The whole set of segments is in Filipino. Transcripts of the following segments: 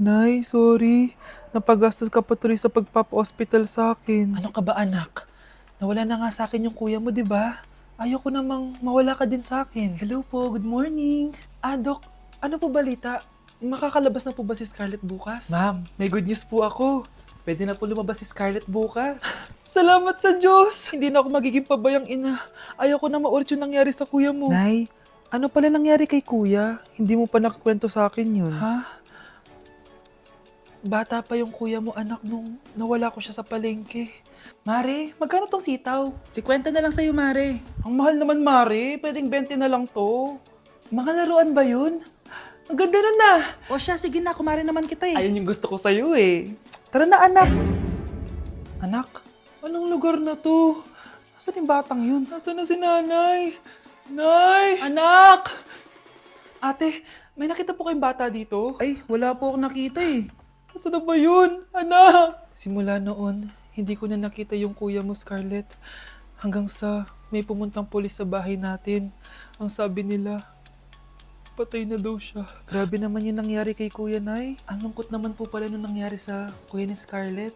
Nay, sorry. Napagastos ka pa tuloy sa pagpapa-hospital sa akin. Ano ka ba anak? Nawala na nga sa akin yung kuya mo, di ba? Ayoko namang mawala ka din sa akin. Hello po, good morning. Dok, ano po balita? Makakalabas na po ba si Scarlett bukas? Ma'am, may good news po ako. Pwede na po lumabas si Scarlett bukas. Salamat sa Diyos! Hindi na ako magiging pabayang ina. Ayoko na maulit yung nangyari sa kuya mo. Nay, ano pala nangyari kay kuya? Hindi mo pa nakakwento sa akin yun. Ha? Bata pa yung kuya mo anak nung nawala ko siya sa palengke. Mare, magkano tong sitaw? 50 na lang sa'yo, Mare. Ang mahal naman, Mare. Pwedeng 20 na lang to. Mga laruan ba yun? Ang ganda nun na. O siya, sige na, kumare naman kita eh. Ayun yung gusto ko sa'yo eh. Tara na, anak. Anak, anong lugar na to? Nasaan yung batang yun? Nasaan na si nanay? Nay! Anak! Ate, may nakita po kayong bata dito? Ay, wala po akong nakita eh. Nasaan na ba yun? Anak! Simula noon, hindi ko na nakita yung kuya mo, Scarlett. Hanggang sa may pumuntang pulis sa bahay natin. Ang sabi nila, patay na daw siya. Grabe naman yung nangyari kay Kuya Nay. Ang lungkot naman po pala nung nangyari sa kuya ni Scarlett.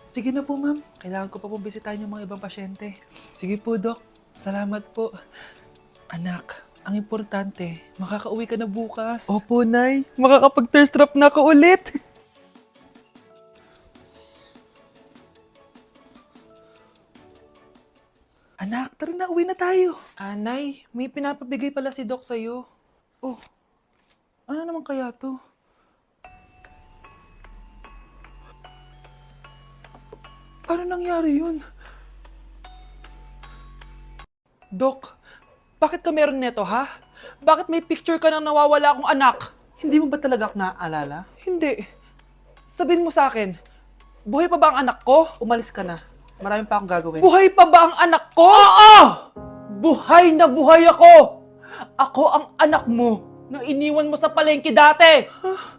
Sige na po, ma'am. Kailangan ko pa po bisitahin yung mga ibang pasyente. Sige po, Dok. Salamat po. Anak, ang importante, makakauwi ka na bukas. Opo, Nay. Makakapag-thirst trap na ako ulit. Anak, tara na, uwi na tayo. Nay, may pinapabigay pala si Doc sa'yo. Oh, ano naman kaya to? Paano nangyari yun? Doc, bakit ka meron neto, ha? Bakit may picture ka ng nawawala akong anak? Hindi mo ba talaga ako naaalala? Hindi. Sabihin mo sa akin, buhay pa ba ang anak ko? Umalis ka na. Marami pa akong gagawin. Buhay pa ba ang anak ko? Oo! Buhay na buhay ako! Ako ang anak mo na iniwan mo sa palengke dati!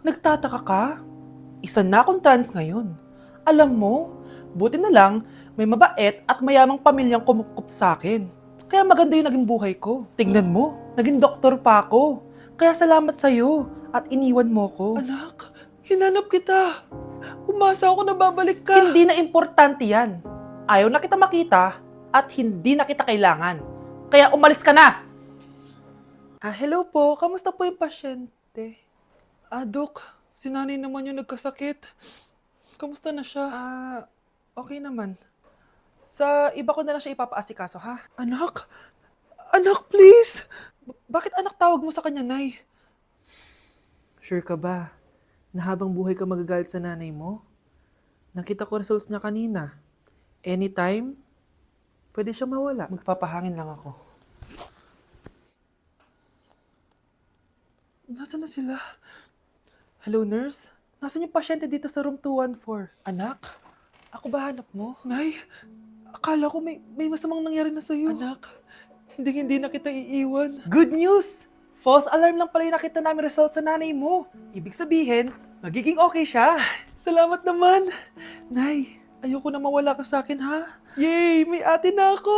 Nagtataka ka? Isa na akong trans ngayon. Alam mo, buti na lang may mabait at mayamang pamilyang kumukup sa akin. Kaya maganda yung naging buhay ko. Tignan mo, naging doktor pa ako. Kaya salamat sa'yo at iniwan mo ko. Anak, hinanap kita. Umasa ako na babalik ka. Hindi na importante yan. Ayaw na kita makita at hindi na kita kailangan. Kaya umalis ka na! Hello po. Kamusta po yung pasyente? Dok, si nanay naman yung nagkasakit. Kamusta na siya? Okay naman. Sa iba ko na lang siya ipapaasikaso, ha? Anak? Anak, please! Bakit anak tawag mo sa kanya, Nay? Sure ka ba na habang buhay ka magagalit sa nanay mo? Nakita ko results niya kanina. Anytime, pwede siya mawala. Magpapahangin lang ako. Nasaan na sila? Hello, nurse? Nasaan yung pasyente dito sa room 214? Anak? Ako ba hanap mo? Nay, akala ko may masamang nangyari na sa'yo. Anak, Hindi na kita iiwan. good news! False alarm lang pala yung nakita namin result sa nanay mo. Ibig sabihin, magiging okay siya. Salamat naman. Nay, ayoko na mawala ka sa akin, ha? Yay! May ate na ako!